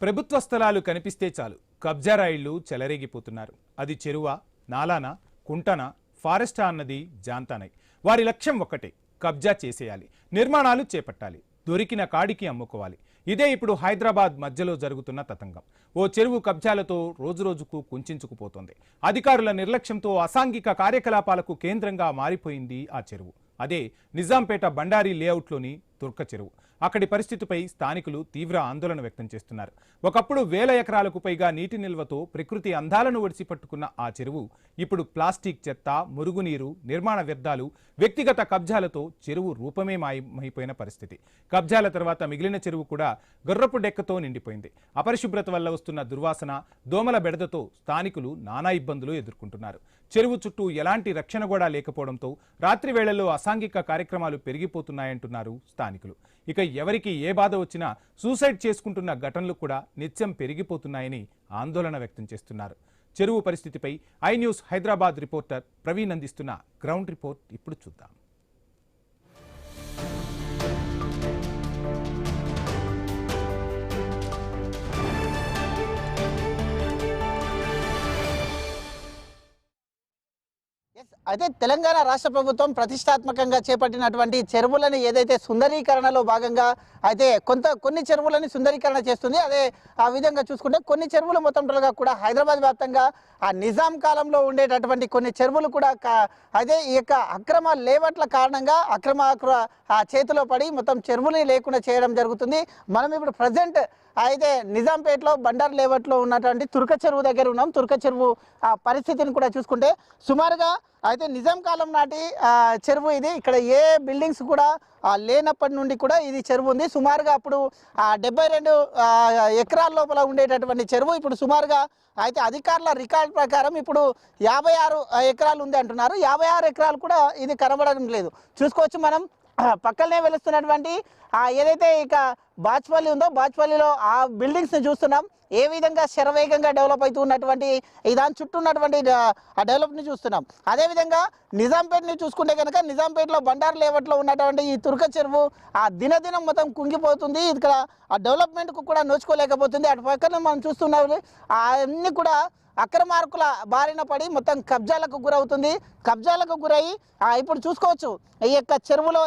ప్రభుత్వ స్థలాలు కనిపిస్తే చాలు కబ్జా రైళ్లు చెలరేగిపోతున్నారు. అది చెరువా, నాలానా, కుంటనా, ఫారెస్టా అన్నది జాంతానై. వారి లక్ష్యం ఒక్కటే, కబ్జా చేసేయాలి, నిర్మాణాలు చేపట్టాలి, దొరికిన కాడికి అమ్ముకోవాలి. ఇదే ఇప్పుడు హైదరాబాద్ మధ్యలో జరుగుతున్న తతంగం. ఓ చెరువు కబ్జాలతో రోజురోజుకు కుంచుకుపోతోంది. అధికారుల నిర్లక్ష్యంతో అసాంఘిక కార్యకలాపాలకు కేంద్రంగా మారిపోయింది ఆ చెరువు. అదే నిజాంపేట బండారి లేఅవుట్లోని తుర్క చెరువు. అక్కడి పరిస్థితిపై స్థానికులు తీవ్ర ఆందోళన వ్యక్తం చేస్తున్నారు. ఒకప్పుడు వేల ఎకరాలకు పైగా నీటి నిల్వతో ప్రకృతి అందాలను ఒడిసిపట్టుకున్న ఆ చెరువు ఇప్పుడు ప్లాస్టిక్ చెత్త, మురుగునీరు, నిర్మాణ వ్యర్థాలు, వ్యక్తిగత కబ్జాలతో చెరువు రూపమే మాయమైపోయిన పరిస్థితి. కబ్జాల తర్వాత మిగిలిన చెరువు కూడా గుర్రపు డెక్కతో నిండిపోయింది. అపరిశుభ్రత వల్ల వస్తున్న దుర్వాసన, దోమల బెడదతో స్థానికులు నానా ఇబ్బందులు ఎదుర్కొంటున్నారు. చెరువు చుట్టూ ఎలాంటి రక్షణ కూడా లేకపోవడంతో రాత్రి వేళల్లో అసాంఘిక కార్యక్రమాలు పెరిగిపోతున్నాయంటున్నారు స్థానికులు. ఇక ఎవరికి ఏ బాధ వచ్చినా సూసైడ్ చేసుకుంటున్న ఘటనలు కూడా నిత్యం పెరిగిపోతున్నాయని ఆందోళన వ్యక్తం చేస్తున్నారు. చెరువు పరిస్థితిపై I news Hyderabad reporter Praveen అందిస్తున్న గ్రౌండ్ రిపోర్ట్ ఇప్పుడు చూద్దాం. అయితే తెలంగాణ రాష్ట్ర ప్రభుత్వం ప్రతిష్టాత్మకంగా చేపట్టినటువంటి చెరువులను ఏదైతే సుందరీకరణలో భాగంగా అయితే కొన్ని చెరువులని సుందరీకరణ చేస్తుంది. అదే ఆ విధంగా చూసుకుంటే కొన్ని చెరువులు మొత్తంగా కూడా హైదరాబాద్ వ్యాప్తంగా ఆ నిజాం కాలంలో ఉండేటటువంటి కొన్ని చెరువులు కూడా అదే ఈ యొక్క అక్రమ లేవట్ల కారణంగా చేతిలో పడి మొత్తం చెరువుని లేకుండా చేయడం జరుగుతుంది. మనం ఇప్పుడు ప్రజెంట్ అయితే నిజాంపేటలో బండార్ లేవట్లో ఉన్నటువంటి తుర్క చెరువు దగ్గర ఉన్నాం. తుర్క చెరువు ఆ పరిస్థితిని కూడా చూసుకుంటే సుమారుగా అయితే నిజాం కాలం నాటి చెరువు ఇది. ఇక్కడ ఏ బిల్డింగ్స్ కూడా లేనప్పటి నుండి కూడా ఇది చెరువు ఉంది. సుమారుగా అప్పుడు 72 ఎకరాల లోపల ఉండేటటువంటి చెరువు ఇప్పుడు సుమారుగా అయితే అధికారుల రికార్డు ప్రకారం ఇప్పుడు 56 ఎకరాలు ఉంది అంటున్నారు. 56 ఎకరాలు కూడా ఇది కనబడడం లేదు. చూసుకోవచ్చు మనం పక్కనే వెలుస్తున్నటువంటి ఏదైతే ఇక బాచ్పల్లి ఉందో బాచ్పల్లిలో ఆ బిల్డింగ్స్ని చూస్తున్నాం. ఏ విధంగా శరవేగంగా డెవలప్ అవుతూ ఉన్నటువంటి దాని చుట్టూ ఉన్నటువంటి ఆ డెవలప్ని చూస్తున్నాం. అదేవిధంగా నిజాంపేటని చూసుకుంటే కనుక నిజాంపేటలో బండారు లేవట్లో ఉన్నటువంటి ఈ తుర్క చెరువు ఆ దినదినం మొత్తం కుంగిపోతుంది. ఇక్కడ ఆ డెవలప్మెంట్కు కూడా నోచుకోలేకపోతుంది. అటు పక్కన మనం చూస్తున్నాం అన్నీ కూడా అక్రమార్కుల బారిన పడి మొత్తం కబ్జాలకు గురవుతుంది. కబ్జాలకు గురయ్యి ఇప్పుడు చూసుకోవచ్చు ఈ యొక్క చెరువులో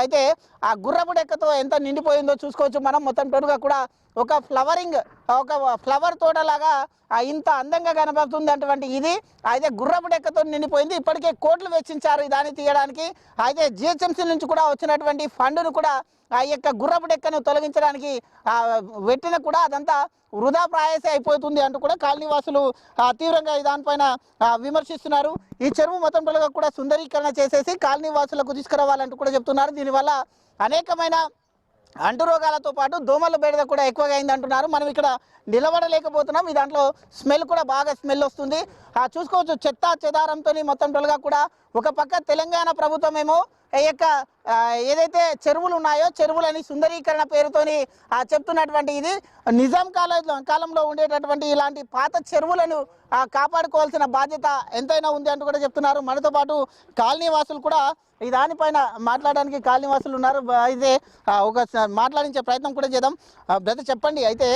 అయితే ఆ గుర్రపు డెక్కతో ఎంత నిండిపోయిందో చూసుకోవచ్చు మనం. మొత్తం టోటల్గా కూడా ఒక ఫ్లవర్ తోటలాగా ఇంత అందంగా కనబడుతుంది అటువంటి ఇది అయితే గుర్రపు డెక్కతో నిండిపోయింది. ఇప్పటికే కోట్లు వెచ్చించారు దాన్ని తీయడానికి. అయితే జిహెచ్ఎంసీ నుంచి కూడా వచ్చినటువంటి ఫండ్ను కూడా ఆ యొక్క గుర్రపు డెక్కను తొలగించడానికి పెట్టిన కూడా అదంతా వృధా ప్రాయసే అయిపోతుంది అంటూ కూడా కాలనీవాసులు తీవ్రంగా దానిపైన విమర్శిస్తున్నారు. ఈ చెరువు మొత్తం కూడా సుందరీకరణ చేసేసి కాలనీవాసులకు తీసుకురావాలంటూ కూడా చెప్తున్నారు. దీనివల్ల అనేకమైన అంటురోగాలతో పాటు దోమల బెడద కూడా ఎక్కువగా అయింది అంటున్నారు. మనం ఇక్కడ నిలబడలేకపోతున్నాం. ఈ దాంట్లో స్మెల్ కూడా బాగా స్మెల్ వస్తుంది. చూసుకోవచ్చు చెత్త చెదారంతో మొత్తం కూడా ఒక పక్క తెలంగాణ ప్రభుత్వం ఏమో ఈ యొక్క ఏదైతే చెరువులు ఉన్నాయో చెరువులని సుందరీకరణ పేరుతోని చెప్తున్నటువంటి ఇది నిజాం కాలంలో ఉండేటటువంటి ఇలాంటి పాత చెరువులను కాపాడుకోవాల్సిన బాధ్యత ఎంతైనా ఉంది అంటూ కూడా చెప్తున్నారు. మనతో పాటు కాలనీ వాసులు కూడా ఈ దానిపైన మాట్లాడడానికి కాలనీ వాసులు ఉన్నారు. అయితే ఒక మాట్లాడించే ప్రయత్నం కూడా చేద్దాం. బ్రదర్ చెప్పండి, అయితే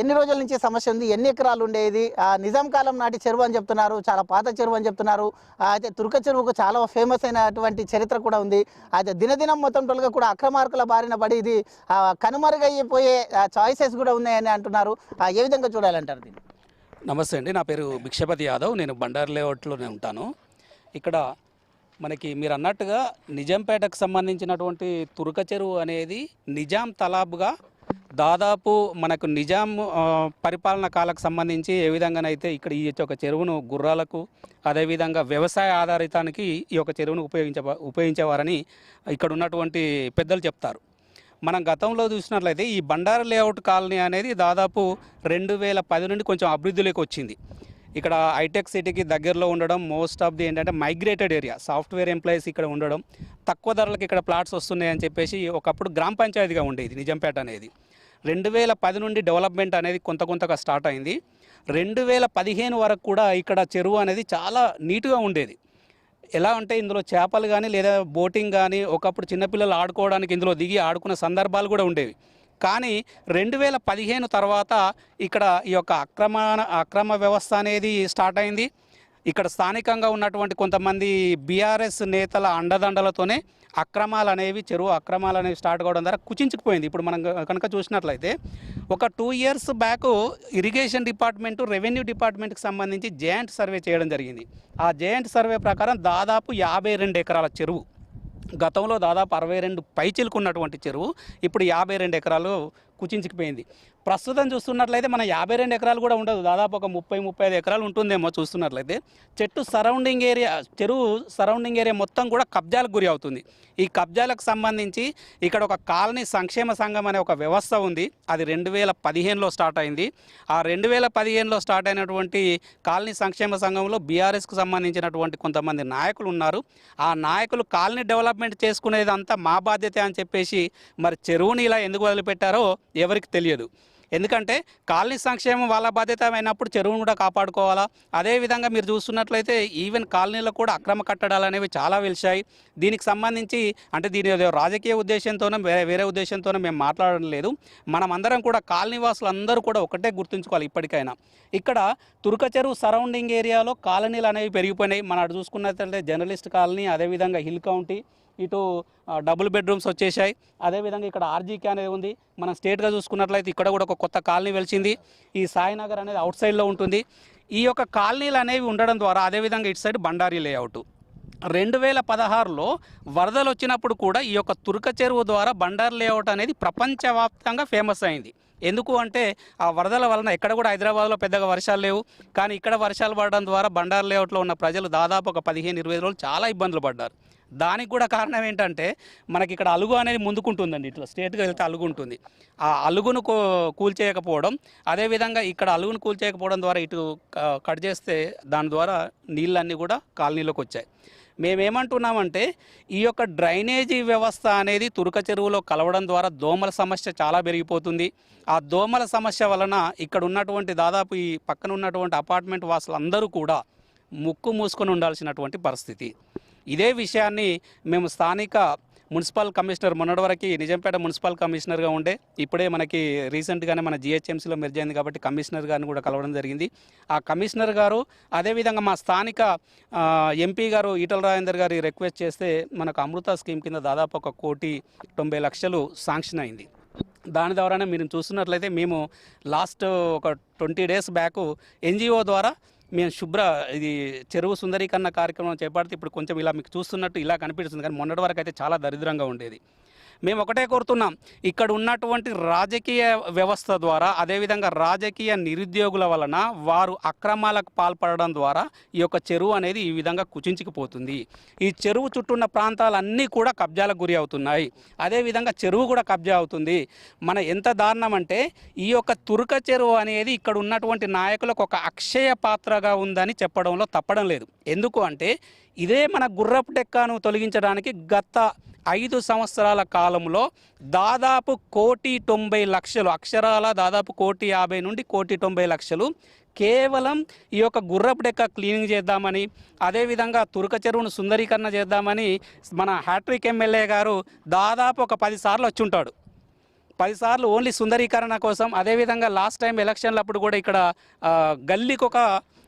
ఎన్ని రోజుల నుంచి సమస్య ఉంది, ఎన్ని ఎకరాలు ఉండేది? నిజాం కాలం నాటి చెరువు అని చెప్తున్నారు, చాలా పాత చెరువు అని చెప్తున్నారు. అయితే తుర్క చెరువుకు చాలా ఫేమస్ అయినటువంటి చరిత్ర కూడా ఉంది. అయితే దినదినం మొత్తం కూడా అక్రమార్కుల బారిన పడి ఇది కనుమరుగైపోయే చాయిసెస్ కూడా ఉన్నాయని అంటున్నారు. ఏ విధంగా చూడాలంటారు దీన్ని? నమస్తే అండి, నా పేరు భిక్షపతి యాదవ్. నేను బండారు లేఅవుట్లోనే ఉంటాను. ఇక్కడ మనకి మీరు అన్నట్టుగా నిజాంపేటకు సంబంధించినటువంటి తుర్క చెరువు అనేది నిజాం తలాబ్గా దాదాపు మనకు నిజాం పరిపాలన కాలకు సంబంధించి ఏ విధంగానైతే ఇక్కడ ఈ యొక్క చెరువును గుర్రాలకు అదేవిధంగా వ్యవసాయ ఆధారితానికి ఈ యొక్క చెరువును ఉపయోగించేవారని ఇక్కడ ఉన్నటువంటి పెద్దలు చెప్తారు. మనం గతంలో చూసినట్లయితే ఈ బండారు లేఅవుట్ కాలనీ అనేది దాదాపు 2010 నుండి కొంచెం అభివృద్ధిలోకి వచ్చింది. ఇక్కడ హైటెక్ సిటీకి దగ్గరలో ఉండడం, మోస్ట్ ఆఫ్ ది ఏంటంటే మైగ్రేటెడ్ ఏరియా, సాఫ్ట్వేర్ ఎంప్లాయీస్ ఇక్కడ ఉండడం, తక్కువ ధరలకు ఇక్కడ ప్లాట్స్ వస్తున్నాయని చెప్పేసి ఒకప్పుడు గ్రామ పంచాయతీగా ఉండేది నిజాంపేట అనేది. 2010 నుండి డెవలప్మెంట్ అనేది కొంతగా స్టార్ట్ అయింది. 2015 వరకు కూడా ఇక్కడ చెరువు అనేది చాలా నీట్గా ఉండేది. ఎలా అంటే ఇందులో చేపలు కానీ లేదా బోటింగ్ కానీ ఒకప్పుడు చిన్నపిల్లలు ఆడుకోవడానికి ఇందులో దిగి ఆడుకున్న సందర్భాలు కూడా ఉండేవి. కానీ 2015 తర్వాత ఇక్కడ ఈ యొక్క అక్రమ వ్యవస్థ అనేది స్టార్ట్ అయింది. ఇక్కడ స్థానికంగా ఉన్నటువంటి కొంతమంది బీఆర్ఎస్ నేతల అండదండలతోనే చెరువు అక్రమాలు అనేవి స్టార్ట్ కావడం ద్వారా కుచించుకుపోయింది. ఇప్పుడు మనం కనుక చూసినట్లయితే ఒక 2 years back irrigation department, revenue డిపార్ట్మెంట్కి సంబంధించి జాయింట్ సర్వే చేయడం జరిగింది. ఆ జాయింట్ సర్వే ప్రకారం దాదాపు 52 ఎకరాల చెరువు, గతంలో దాదాపు 62 పైచిలకు ఉన్నటువంటి చెరువు ఇప్పుడు 52 ఎకరాలు కుచించుకుపోయింది. ప్రస్తుతం చూస్తున్నట్లయితే మన 52 ఎకరాలు కూడా ఉండదు, దాదాపు ఒక 30-35 ఎకరాలు ఉంటుందేమో చూస్తున్నట్లయితే. చెరువు సరౌండింగ్ ఏరియా మొత్తం కూడా కబ్జాలకు గురి అవుతుంది. ఈ కబ్జాలకు సంబంధించి ఇక్కడ ఒక కాలనీ సంక్షేమ సంఘం అనే ఒక వ్యవస్థ ఉంది. అది 2015లో స్టార్ట్ అయింది. ఆ 2015లో స్టార్ట్ అయినటువంటి కాలనీ సంక్షేమ సంఘంలో బీఆర్ఎస్కు సంబంధించినటువంటి కొంతమంది నాయకులు ఉన్నారు. ఆ నాయకులు కాలనీ డెవలప్మెంట్ చేసుకునేదంతా మా బాధ్యత అని చెప్పేసి మరి చెరువుని ఇలా ఎందుకు వదిలిపెట్టారో ఎవరికి తెలియదు. ఎందుకంటే కాలనీ సంక్షేమం వాళ్ళ బాధ్యత అయినప్పుడు చెరువును కూడా కాపాడుకోవాలా. అదేవిధంగా మీరు చూస్తున్నట్లయితే ఈవెన్ కాలనీలో కూడా అక్రమ కట్టడాలు అనేవి చాలా వెలిశాయి. దీనికి సంబంధించి అంటే దీని రాజకీయ ఉద్దేశంతోనో వేరే ఉద్దేశంతోనో మేము మాట్లాడడం లేదు. మనమందరం కూడా కాలనీ వాసులందరూ కూడా ఒకటే గుర్తుంచుకోవాలి. ఇప్పటికైనా ఇక్కడ తుర్క చెరువు సరౌండింగ్ ఏరియాలో కాలనీలు అనేవి పెరిగిపోయినాయి. మనం అటు చూసుకున్నట్లయితే జర్నలిస్ట్ కాలనీ, అదేవిధంగా హిల్ కౌంటీ, ఇటు డబుల్ బెడ్రూమ్స్ వచ్చేసాయి. అదేవిధంగా ఇక్కడ ఆర్జీకే అనేది ఉంది. మనం స్టేట్గా చూసుకున్నట్లయితే ఇక్కడ కూడా ఒక కొత్త కాలనీ వెలిసింది. ఈ సాయినగర్ అనేది అవుట్ సైడ్లో ఉంటుంది. ఈ యొక్క కాలనీలు అనేవి ఉండడం ద్వారా అదేవిధంగా ఇటు సైడ్ బండారీ లేఅవుట్ 2016లో వరదలు వచ్చినప్పుడు కూడా ఈ యొక్క తుర్క చెరువు ద్వారా బండారీ లేఅవుట్ అనేది ప్రపంచవ్యాప్తంగా ఫేమస్ అయింది. ఎందుకు అంటే ఆ వరదల వలన ఎక్కడ కూడా హైదరాబాద్లో పెద్దగా వర్షాలు లేవు, కానీ ఇక్కడ వర్షాలు పడడం ద్వారా బండారీ లేఅవుట్లో ఉన్న ప్రజలు దాదాపు ఒక 15-20 రోజులు చాలా ఇబ్బందులు పడ్డారు. దానికి కూడా కారణం ఏంటంటే మనకి ఇక్కడ అలుగు అనేది ముందుకుంటుందండి. ఇట్లా స్ట్రేట్గా వెళ్తే అలుగు ఉంటుంది. ఆ అలుగును కూల్చేయకపోవడం, అదేవిధంగా ఇక్కడ అలుగును కూల్చేయకపోవడం ద్వారా ఇటు కట్ చేస్తే దాని ద్వారా నీళ్ళన్నీ కూడా కాలనీలోకి వచ్చాయి. మేమేమంటున్నామంటే ఈ యొక్క డ్రైనేజీ వ్యవస్థ అనేది తుర్క చెరువులో కలవడం ద్వారా దోమల సమస్య చాలా పెరిగిపోతుంది. ఆ దోమల సమస్య వలన ఇక్కడ ఉన్నటువంటి దాదాపు ఈ పక్కన ఉన్నటువంటి అపార్ట్మెంట్ వాసులందరూ కూడా ముక్కు మూసుకొని ఉండాల్సినటువంటి పరిస్థితి. ఇదే విషయాన్ని మేము స్థానిక మున్సిపల్ కమిషనర్, మొన్నటి వరకు నిజాంపేట మున్సిపల్ కమిషనర్గా ఉండే, ఇప్పుడే మనకి రీసెంట్గానే మన జిహెచ్ఎంసీలో మెర్జ్ అయింది కాబట్టి కమిషనర్ గారిని కూడా కలవడం జరిగింది. ఆ కమిషనర్ గారు అదేవిధంగా మా స్థానిక ఎంపీ గారు ఈటల రాజేందర్ గారి రిక్వెస్ట్ చేస్తే మనకు అమృత స్కీమ్ కింద దాదాపు 1,90,00,000 శాంక్షన్ అయింది. దాని ద్వారానే మీరు చూస్తున్నట్లయితే మేము లాస్ట్ ఒక 20 days బ్యాక్ ఎన్జిఓ ద్వారా మేము ఇది చెరువు సుందరీకరణ కార్యక్రమం చేపడితే ఇప్పుడు కొంచెం ఇలా మీకు చూస్తున్నట్టు ఇలా కనిపిస్తుంది, కానీ మొన్నటి వరకు అయితే చాలా దరిద్రంగా ఉండేది. మేము ఒకటే కోరుతున్నాం, ఇక్కడ ఉన్నటువంటి రాజకీయ వ్యవస్థ ద్వారా అదేవిధంగా రాజకీయ నిరుద్యోగుల వలన వారు అక్రమాలకు పాల్పడడం ద్వారా ఈ యొక్క చెరువు అనేది ఈ విధంగా కుచించుకుపోతుంది. ఈ చెరువు చుట్టూ ఉన్న ప్రాంతాలన్నీ కూడా కబ్జాలకు గురి అవుతున్నాయి. అదేవిధంగా చెరువు కూడా కబ్జా అవుతుంది. ఎంత దారుణం అంటే ఈ యొక్క తుర్క చెరువు అనేది ఇక్కడ ఉన్నటువంటి నాయకులకు ఒక అక్షయ పాత్రగా ఉందని చెప్పడంలో తప్పడం లేదు. ఎందుకు అంటే ఇదే మన గుర్రపు డెక్కను తొలగించడానికి గత 5 సంవత్సరాల కాలంలో దాదాపు 1,90,00,000 అక్షరాల దాదాపు 1,50,00,000 నుండి 1,90,00,000 కేవలం ఈ యొక్క గుర్రపు డెక్క క్లీనింగ్ చేద్దామని, అదేవిధంగా తుర్క చెరువును సుందరీకరణ చేద్దామని మన హ్యాట్రిక్ ఎమ్మెల్యే గారు దాదాపు ఒక 10 సార్లు వచ్చి ఉంటాడు. 10 సార్లు ఓన్లీ సుందరీకరణ కోసం. అదేవిధంగా లాస్ట్ టైం ఎలక్షన్లప్పుడు కూడా ఇక్కడ గల్లీకి ఒక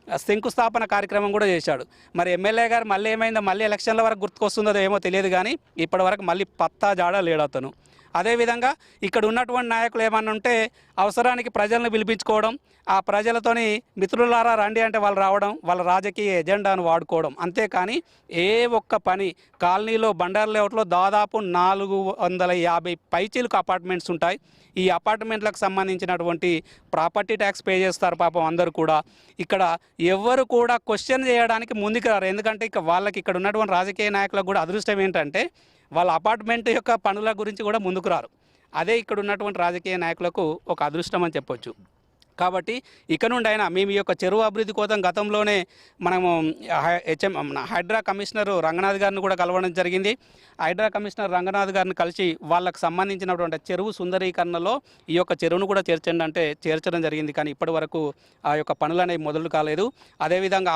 శంకుస్థాపన కార్యక్రమం కూడా చేశాడు. మరి ఎమ్మెల్యే గారు మళ్ళీ ఏమైందో, మళ్ళీ ఎలక్షన్ల వరకు గుర్తుకొస్తుందో ఏమో తెలియదు, కానీ ఇప్పటి వరకు మళ్ళీ పత్తా జాడ లేడు అతను. అదేవిధంగా ఇక్కడ ఉన్నటువంటి నాయకులు ఏమన్నా ఉంటే అవసరానికి ప్రజలను పిలిపించుకోవడం, ఆ ప్రజలతోని మిత్రులారా రండి అంటే వాళ్ళు రావడం, వాళ్ళ రాజకీయ ఎజెండాను వాడుకోవడం. అంతేకాని ఏ ఒక్క పని కాలనీలో బండారు లేఅవుట్లో దాదాపు 450 పైచీలకు అపార్ట్మెంట్స్ ఉంటాయి. ఈ అపార్ట్మెంట్లకు సంబంధించినటువంటి ప్రాపర్టీ ట్యాక్స్ పే చేస్తారు పాపం అందరూ కూడా. ఇక్కడ ఎవరు కూడా క్వశ్చన్ చేయడానికి ముందుకు రారు. ఎందుకంటే వాళ్ళకి ఇక్కడ ఉన్నటువంటి రాజకీయ నాయకులకు కూడా అదృష్టం ఏంటంటే వాళ్ళ అపార్ట్మెంట్ యొక్క పనుల గురించి కూడా ముందుకు రారు. అదే ఇక్కడ ఉన్నటువంటి రాజకీయ నాయకులకు ఒక అదృష్టం అని చెప్పొచ్చు. కాబట్టి ఇక నుండి అయినా మేము ఈ యొక్క చెరువు అభివృద్ధి కోసం గతంలోనే మనము హైడ్రా కమిషనర్ రంగనాథ్ గారిని కూడా కలవడం జరిగింది. హైడ్రా కమిషనర్ రంగనాథ్ గారిని కలిసి వాళ్ళకు సంబంధించినటువంటి చెరువు సుందరీకరణలో ఈ యొక్క చెరువును కూడా చేర్చండి అంటే చేర్చడం జరిగింది. కానీ ఇప్పటి వరకు ఆ యొక్క పనులు అనేవి మొదలు కాలేదు. అదేవిధంగా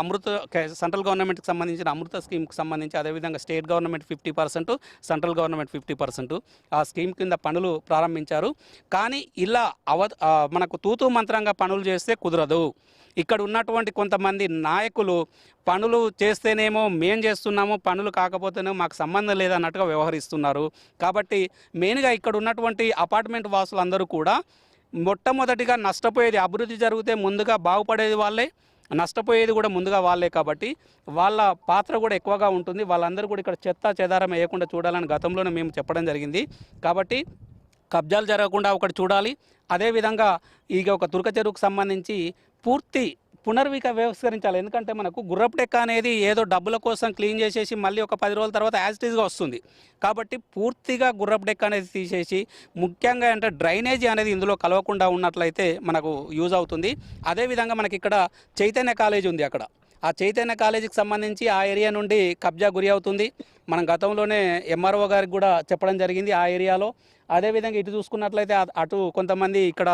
సెంట్రల్ గవర్నమెంట్కి సంబంధించిన అమృత స్కీమ్కి సంబంధించి అదేవిధంగా స్టేట్ గవర్నమెంట్ 50%, సెంట్రల్ గవర్నమెంట్ 50% ఆ స్కీమ్ కింద పనులు ప్రారంభించారు. కానీ ఇలా మనకు తూతూ మంత్రంగా పనులు చేస్తే కుదరదు. ఇక్కడ ఉన్నటువంటి కొంతమంది నాయకులు పనులు చేస్తేనేమో మేం చేస్తున్నాము, పనులు కాకపోతేనేమో మాకు సంబంధం లేదన్నట్టుగా వ్యవహరిస్తున్నారు. కాబట్టి మెయిన్గా ఇక్కడ ఉన్నటువంటి అపార్ట్మెంట్ వాసులందరూ కూడా మొట్టమొదటిగా నష్టపోయేది, అభివృద్ధి జరిగితే ముందుగా బాగుపడేది వాళ్ళే, నష్టపోయేది కూడా ముందుగా వాళ్ళే. కాబట్టి వాళ్ళ పాత్ర కూడా ఎక్కువగా ఉంటుంది. వాళ్ళందరూ కూడా ఇక్కడ చెత్త చెదారం వేయకుండా చూడాలని గతంలోనే మేము చెప్పడం జరిగింది. కాబట్టి కబ్జాలు జరగకుండా ఒకటి చూడాలి. అదేవిధంగా ఇక ఒక తురక చెరువుకు సంబంధించి పూర్తి వ్యవస్థరించాలి. ఎందుకంటే మనకు గుర్రపు డెక్క అనేది ఏదో డబ్బుల కోసం క్లీన్ చేసేసి మళ్ళీ ఒక 10 రోజుల తర్వాత యాజిటీస్గా వస్తుంది. కాబట్టి పూర్తిగా గుర్రపు డెక్క అనేది తీసేసి ముఖ్యంగా అంటే డ్రైనేజీ అనేది ఇందులో కలవకుండా ఉన్నట్లయితే మనకు యూజ్ అవుతుంది. అదేవిధంగా మనకి ఇక్కడ చైతన్య కాలేజీ ఉంది. అక్కడ ఆ చైతన్య కాలేజీకి సంబంధించి ఆ ఏరియా నుండి కబ్జా గురి అవుతుంది. మనం గతంలోనే ఎంఆర్ఓ గారికి కూడా చెప్పడం జరిగింది ఆ ఏరియాలో. అదేవిధంగా ఇటు చూసుకున్నట్లయితే అటు కొంతమంది ఇక్కడ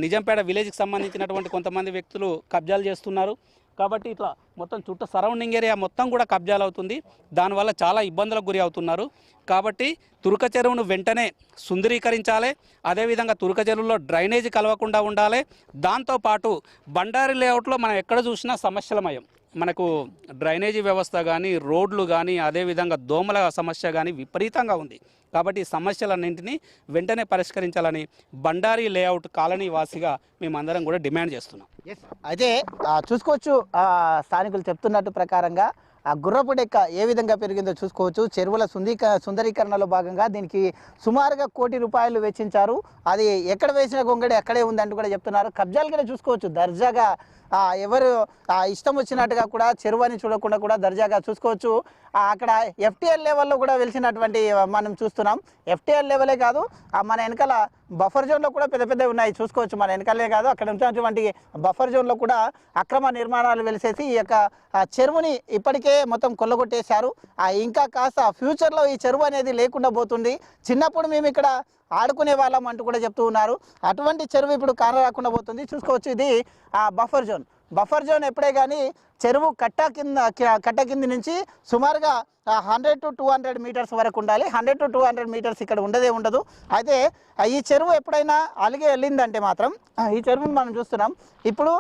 నిజాంపేట విలేజ్కి సంబంధించినటువంటి కొంతమంది వ్యక్తులు కబ్జాలు చేస్తున్నారు. కాబట్టి ఇట్లా మొత్తం చుట్టూ సరౌండింగ్ ఏరియా మొత్తం కూడా కబ్జాలు అవుతుంది. దానివల్ల చాలా ఇబ్బందులకు గురి అవుతున్నారు. కాబట్టి తురక చెరువును వెంటనే సుందరీకరించాలి. అదేవిధంగా తురక చెరువులో డ్రైనేజీ కలవకుండా ఉండాలి. దాంతోపాటు బండారి లేఅవుట్లో మనం ఎక్కడ చూసినా సమస్యలమయం. మనకు డ్రైనేజీ వ్యవస్థ కానీ, రోడ్లు కానీ, అదేవిధంగా దోమల సమస్య కానీ విపరీతంగా ఉంది. కాబట్టి ఈ సమస్యలన్నింటినీ వెంటనే పరిష్కరించాలని బండారి లేఅవుట్ కాలనీ వాసిగా మేమందరం కూడా డిమాండ్ చేస్తున్నాం. అయితే చూసుకోవచ్చు, స్థానికులు చెప్తున్నట్టు ప్రకారంగా ఆ గుర్రపు డెక్క ఏ విధంగా పెరిగిందో చూసుకోవచ్చు. చెరువుల సుందరీకరణలో భాగంగా దీనికి సుమారుగా ₹1 కోటి వెచ్చించారు. అది ఎక్కడ వేసిన గొంగడి అక్కడే ఉందంటూ కూడా చెప్తున్నారు. కబ్జాలు కూడా చూసుకోవచ్చు దర్జాగా, ఎవరు ఇష్టం వచ్చినట్టుగా కూడా చెరువుని చూడకుండా కూడా దర్జాగా చూసుకోవచ్చు. అక్కడ FTL లెవెల్లో కూడా వెలిసినటువంటి మనం చూస్తున్నాం. FTL లెవెలే కాదు, మన వెనకాల బఫర్ జోన్లో కూడా పెద్ద పెద్దవి ఉన్నాయి చూసుకోవచ్చు. మన వెనకాలే కాదు, అక్కడ ఉన్నటువంటి బఫర్ జోన్లో కూడా అక్రమ నిర్మాణాలు వెలిసేసి ఈ యొక్క చెరువుని ఇప్పటికే మొత్తం కొల్లగొట్టేశారు. ఇంకా కాస్త ఫ్యూచర్లో ఈ చెరువు అనేది లేకుండా పోతుంది. చిన్నప్పుడు మేము ఇక్కడ ఆడుకునే వాళ్ళం అంటూ కూడా చెప్తూ ఉన్నారు. అటువంటి చెరువు ఇప్పుడు కానరాకుండా పోతుంది. చూసుకోవచ్చు, ఇది బఫర్ జోన్ ఎప్పుడే కానీ చెరువు కట్ట కింద నుంచి సుమారుగా 100 to 200 మీటర్స్ వరకు ఉండాలి. 100 to 200 మీటర్స్ ఇక్కడ ఉండదు. అయితే ఈ చెరువు ఎప్పుడైనా అలిగి వెళ్ళిందంటే మాత్రం ఈ చెరువును మనం చూస్తున్నాం. ఇప్పుడు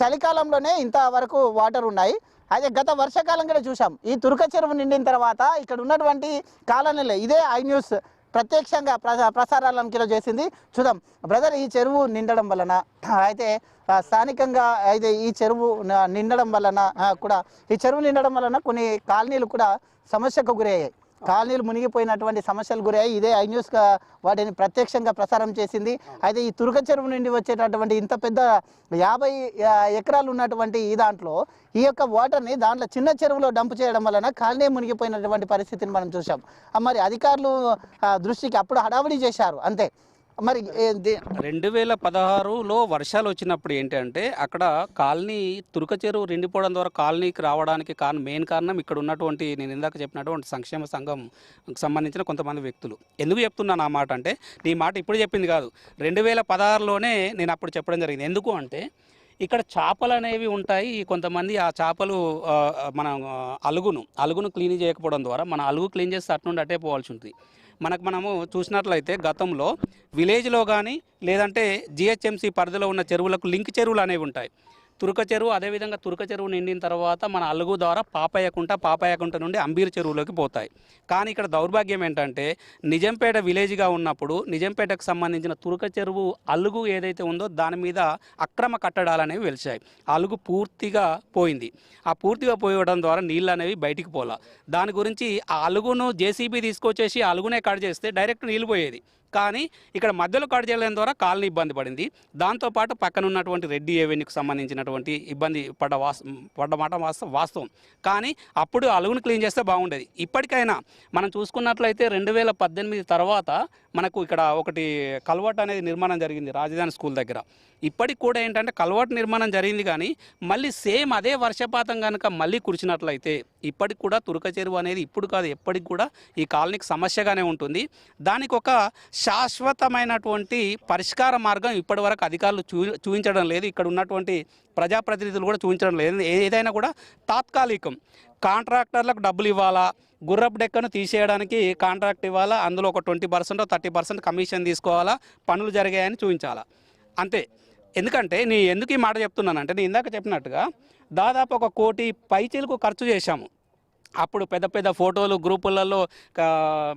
చలికాలంలోనే ఇంతవరకు వాటర్ ఉన్నాయి. అయితే గత వర్షాకాలం కూడా చూసాం. ఈ తురక చెరువు నిండిన తర్వాత ఇక్కడ ఉన్నటువంటి కాలనీలో ఇదే iNews ప్రత్యక్షంగా ప్రసారాలను కిలో చేసింది. చూద్దాం బ్రదర్, ఈ చెరువు నిండడం వలన అయితే స్థానికంగా అయితే ఈ చెరువు నిండడం వలన కొన్ని కాలనీలు కూడా సమస్యకు గురయ్యాయి. కాలనీలు మునిగిపోయినటువంటి సమస్యలు గురయ్యాయి. ఇదే iNews వాటిని ప్రత్యక్షంగా ప్రసారం చేసింది. అయితే ఈ తురక చెరువు నుండి వచ్చేటటువంటి ఇంత పెద్ద 50 ఎకరాలు ఉన్నటువంటి ఈ దాంట్లో ఈ యొక్క వాటర్ని దాంట్లో చిన్న చెరువులో డంప్ చేయడం వలన కాలనీ మునిగిపోయినటువంటి పరిస్థితిని మనం చూసాం. మరి అధికారులు దృష్టికి అప్పుడు హడావిడి చేశారు అంతే. మరి 2016లో వర్షాలు వచ్చినప్పుడు ఏంటంటే అక్కడ కాలనీ తురక చెరువు నిండిపోవడం ద్వారా కాలనీకి రావడానికి మెయిన్ కారణం ఇక్కడ ఉన్నటువంటి నేను ఇందాక చెప్పినటువంటి సంక్షేమ సంఘం సంబంధించిన కొంతమంది వ్యక్తులు. ఎందుకు చెప్తున్నాను ఆ మాట అంటే, నీ మాట ఇప్పుడు చెప్పింది కాదు, 2016లోనే నేను అప్పుడు చెప్పడం జరిగింది. ఎందుకు అంటే ఇక్కడ చేపలు అనేవి ఉంటాయి. కొంతమంది ఆ చేపలు మన అలుగును క్లీన్ చేయకపోవడం ద్వారా మన అలుగు క్లీన్ చేస్తే అటు నుండి అటే పోవాల్సి ఉంటుంది. మనము చూసినట్లయితే గతంలో విలేజ్లో కానీ లేదంటే GHMC పరిధిలో ఉన్న చెరువులకు లింక్ చెరువులు అనేవి ఉంటాయి. తురక చెరువు, అదేవిధంగా తురక చెరువు నిండిన తర్వాత మన అలుగు ద్వారా పాపయ్యకుంట నుండి అంబీర్ చెరువులోకి పోతాయి. కానీ ఇక్కడ దౌర్భాగ్యం ఏంటంటే నిజంపేట విలేజ్గా ఉన్నప్పుడు నిజంపేటకు సంబంధించిన తురక చెరువు అలుగు ఏదైతే ఉందో దాని మీద అక్రమ కట్టడాలు అనేవి వెలిచాయి. అలుగు పూర్తిగా పోయింది. ఆ పూర్తిగా పోయడం ద్వారా నీళ్ళు అనేవి బయటికి పోలా. దాని గురించి ఆ అలుగును JCB తీసుకొచ్చేసి అలుగునే కట్ చేస్తే డైరెక్ట్ నీళ్ళు పోయేది. కానీ ఇక్కడ మధ్యలో కట్ చేయడం ద్వారా కాలనీ ఇబ్బంది పడింది. దాంతోపాటు పక్కన ఉన్నటువంటి రెడ్డి ఏవెన్యూకి సంబంధించినటువంటి ఇబ్బంది పడ్డమాట వాస్తవం. కానీ అప్పుడు అలుగును క్లీన్ చేస్తే బాగుండేది. ఇప్పటికైనా మనం చూసుకున్నట్లయితే 2018 తర్వాత మనకు ఇక్కడ ఒకటి కల్వర్ట్ అనేది నిర్మాణం జరిగింది రాజధాని స్కూల్ దగ్గర. ఇప్పటికి కూడా ఏంటంటే కల్వర్ట్ నిర్మాణం జరిగింది, కానీ మళ్ళీ సేమ్ అదే వర్షపాతం కనుక మళ్ళీ కురిచినట్లయితే ఇప్పటికి కూడా తురక చెరువు అనేది ఇప్పుడు కాదు ఎప్పటికి కూడా ఈ కాలనీకి సమస్యగానే ఉంటుంది. దానికి ఒక శాశ్వతమైనటువంటి పరిష్కార మార్గం ఇప్పటి వరకు అధికారులు చూపించడం లేదు. ఇక్కడ ఉన్నటువంటి ప్రజాప్రతినిధులు కూడా చూపించడం లేదు. ఏదైనా కూడా తాత్కాలికం కాంట్రాక్టర్లకు డబ్బులు ఇవ్వాలా, గుర్రపు డెక్కను తీసేయడానికి కాంట్రాక్ట్ ఇవ్వాలా, అందులో ఒక 20% 30% కమిషన్ తీసుకోవాలా, పనులు జరిగాయని చూపించాలా, అంతే. ఎందుకంటే ఎందుకు ఈ మాట చెప్తున్నానంటే నేను ఇందాక చెప్పినట్టుగా దాదాపు 1 కోటి పైచీలకు ఖర్చు చేశాము. అప్పుడు పెద్ద పెద్ద ఫోటోలు గ్రూపులలో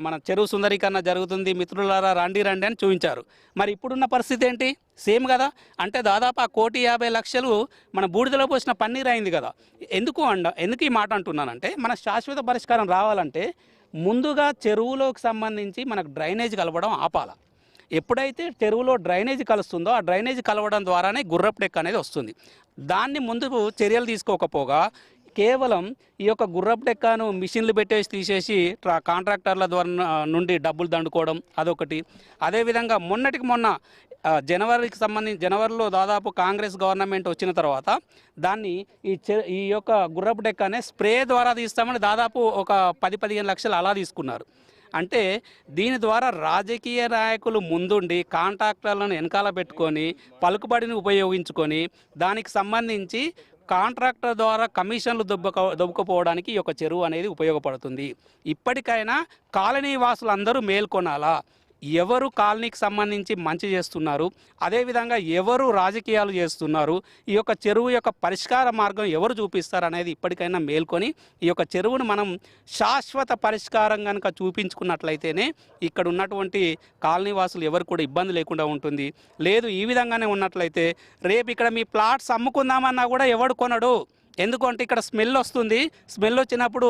మన చెరువు సుందరీకరణ జరుగుతుంది మిత్రులారా రండి రండి అని చూపించారు. మరి ఇప్పుడున్న పరిస్థితి ఏంటి? సేమ్ కదా. అంటే దాదాపు 1,50,00,000 మన బూడిదలో పోసిన పన్నీర్ అయింది కదా. ఎందుకు ఈ మాట అంటున్నానంటే మన శాశ్వత పరిష్కారం రావాలంటే ముందుగా చెరువులోకి సంబంధించి మనకు డ్రైనేజ్ కలవడం ఆపాల. ఎప్పుడైతే చెరువులో డ్రైనేజ్ కలుస్తుందో ఆ డ్రైనేజ్ కలవడం ద్వారానే గుర్రపు డెక్క అనేది వస్తుంది. దాన్ని ముందుకు చర్యలు తీసుకోకపోగా కేవలం ఈ యొక్క గుర్రపు డెక్కను మిషన్లు పెట్టేసి తీసేసి కాంట్రాక్టర్ల ద్వారా నుండి డబ్బులు దండుకోవడం అదొకటి. అదేవిధంగా మొన్నటికి మొన్న జనవరిలో దాదాపు కాంగ్రెస్ గవర్నమెంట్ వచ్చిన తర్వాత దాన్ని ఈ యొక్క గుర్రపు డెక్కనే స్ప్రే ద్వారా తీస్తామని దాదాపు ఒక 10-15 లక్షలు అలా తీసుకున్నారు. అంటే దీని ద్వారా రాజకీయ నాయకులు ముందుండి కాంట్రాక్టర్లను వెనకాల పెట్టుకొని పలుకుబడిని ఉపయోగించుకొని దానికి సంబంధించి కాంట్రాక్టర్ ద్వారా కమిషన్లు దొబ్బకపోవడానికి ఈ యొక్క చెరువు అనేది ఉపయోగపడుతుంది. ఇప్పటికైనా కాలనీ వాసులందరూ మేల్కొనాలా. ఎవరు కాలనీకి సంబంధించి మంచి చేస్తున్నారు, అదేవిధంగా ఎవరు రాజకీయాలు చేస్తున్నారు, ఈ యొక్క చెరువు యొక్క పరిష్కార మార్గం ఎవరు చూపిస్తారు అనేది ఇప్పటికైనా మేల్కొని ఈ యొక్క చెరువును మనం శాశ్వత పరిష్కారం కనుక చూపించుకున్నట్లయితేనే ఇక్కడ ఉన్నటువంటి కాలనీ వాసులు ఎవరు కూడా ఇబ్బంది లేకుండా ఉంటుంది. లేదు ఈ విధంగానే ఉన్నట్లయితే రేపు ఇక్కడ మీ ప్లాట్స్ అమ్ముకుందామన్నా కూడా ఎవడు కొనడు. ఎందుకంటే ఇక్కడ స్మెల్ వస్తుంది. స్మెల్ వచ్చినప్పుడు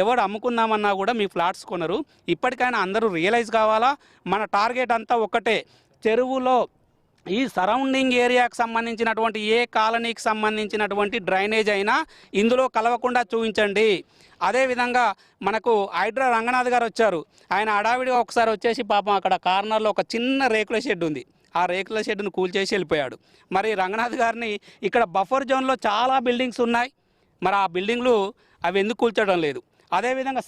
ఎవడు అమ్ముకుందామన్నా కూడా మీ ఫ్లాట్స్ కొనరు. ఇప్పటికైనా అందరూ రియలైజ్ కావాలా. మన టార్గెట్ అంతా ఒక్కటే, చెరువులో ఈ సరౌండింగ్ ఏరియాకి సంబంధించినటువంటి ఏ కాలనీకి సంబంధించినటువంటి డ్రైనేజ్ అయినా ఇందులో కలవకుండా చూపించండి. అదేవిధంగా మనకు హైడ్రా రంగనాథ్ గారు వచ్చారు. ఆయన హడావిడిగా ఒకసారి వచ్చేసి పాపం అక్కడ కార్నర్లో ఒక చిన్న రేకుల షెడ్ ఉంది, ఆ రేకుల షెడ్ను కూల్చేసి వెళ్ళిపోయాడు. మరి రంగనాథ్ గారిని ఇక్కడ బఫర్ జోన్లో చాలా బిల్డింగ్స్ ఉన్నాయి, మరి ఆ బిల్డింగ్లు అవి ఎందుకు కూల్చడం లేదు? అదేవిధంగా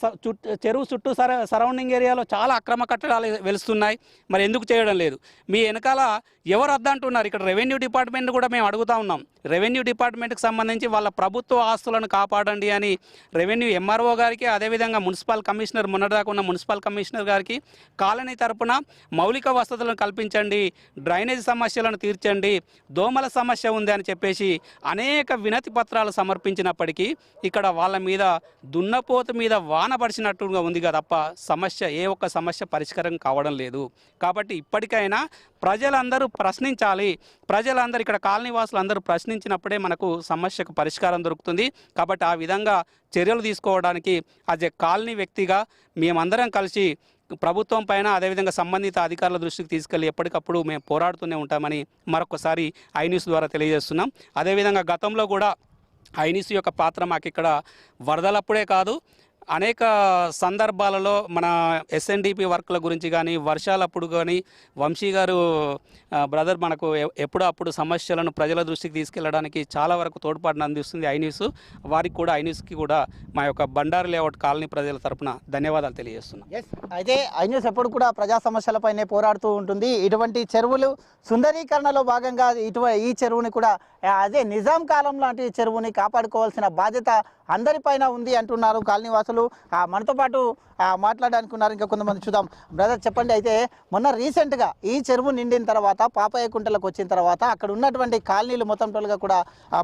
చెరువు చుట్టూ సరౌండింగ్ ఏరియాలో చాలా అక్రమ కట్టడాలు వెలుస్తున్నాయి, మరి ఎందుకు చేయడం లేదు? మీ వెనకాల ఎవరు వద్దంటున్నారు? ఇక్కడ రెవెన్యూ డిపార్ట్మెంట్ కూడా మేము అడుగుతూ ఉన్నాం. రెవెన్యూ డిపార్ట్మెంట్కి సంబంధించి వాళ్ళ ప్రభుత్వ ఆస్తులను కాపాడండి అని రెవెన్యూ ఎంఆర్ఓ గారికి, అదేవిధంగా మున్సిపల్ కమిషనర్ మొన్నటిదాకా ఉన్న మున్సిపల్ కమిషనర్ గారికి కాలనీ తరపున మౌలిక వసతులను కల్పించండి, డ్రైనేజ్ సమస్యలను తీర్చండి, దోమల సమస్య ఉంది అని చెప్పేసి అనేక వినతి పత్రాలు సమర్పించినప్పటికీ ఇక్కడ వాళ్ళ మీద దున్నపోతు మీద వాన పడిచినట్టుగా ఉంది తప్ప ఏ ఒక్క సమస్య పరిష్కారం కావడం లేదు. కాబట్టి ఇప్పటికైనా ప్రజలందరూ ప్రశ్నించాలి. ప్రజలందరూ ఇక్కడ కాలనీ వాసులు అందరూ ప్రశ్నించినప్పుడే మనకు సమస్యకు పరిష్కారం దొరుకుతుంది. కాబట్టి ఆ విధంగా చర్యలు తీసుకోవడానికి యాజ్ ఎ కాలనీ వ్యక్తిగా మేమందరం కలిసి ప్రభుత్వం పైన అదేవిధంగా సంబంధిత అధికారుల దృష్టికి తీసుకెళ్లి ఎప్పటికప్పుడు మేము పోరాడుతూనే ఉంటామని మరొకసారి ఐన్యూస్ ద్వారా తెలియజేస్తున్నాం. అదేవిధంగా గతంలో కూడా ఐన్యూస్ యొక్క పాత్ర మాకు ఇక్కడ వరదలప్పుడే కాదు అనేక సందర్భాలలో మన ఎస్ఎన్డిపి వర్క్ల గురించి కానీ వర్షాలప్పుడు కానీ వంశీ గారు బ్రదర్ మనకు ఎప్పుడప్పుడు సమస్యలను ప్రజల దృష్టికి తీసుకెళ్లడానికి చాలా వరకు తోడ్పాటును అందిస్తుంది ఐన్యూస్. వారికి కూడా ఐన్యూస్కి కూడా మా యొక్క బండారు లేఅవుట్ కాలనీ ప్రజల తరపున ధన్యవాదాలు తెలియజేస్తున్నాం. అయితే ఐన్యూస్ ఎప్పుడు కూడా ప్రజా సమస్యలపైనే పోరాడుతూ ఉంటుంది. ఇటువంటి చెరువులు సుందరీకరణలో భాగంగా ఈ చెరువుని కూడా అదే నిజాం కాలం లాంటి చెరువుని కాపాడుకోవాల్సిన బాధ్యత అందరిపైన ఉంది అంటున్నారు కాలనీవాసులు. మనతో పాటు మాట్లాడడానికి ఉన్నారు ఇంకా కొంతమంది, చూద్దాం. బ్రదర్ చెప్పండి, అయితే మొన్న రీసెంట్గా ఈ చెరువు నిండిన తర్వాత పాపయ్య కుంటలకు వచ్చిన తర్వాత అక్కడ ఉన్నటువంటి కాలనీలు మొత్తం టోల్గా కూడా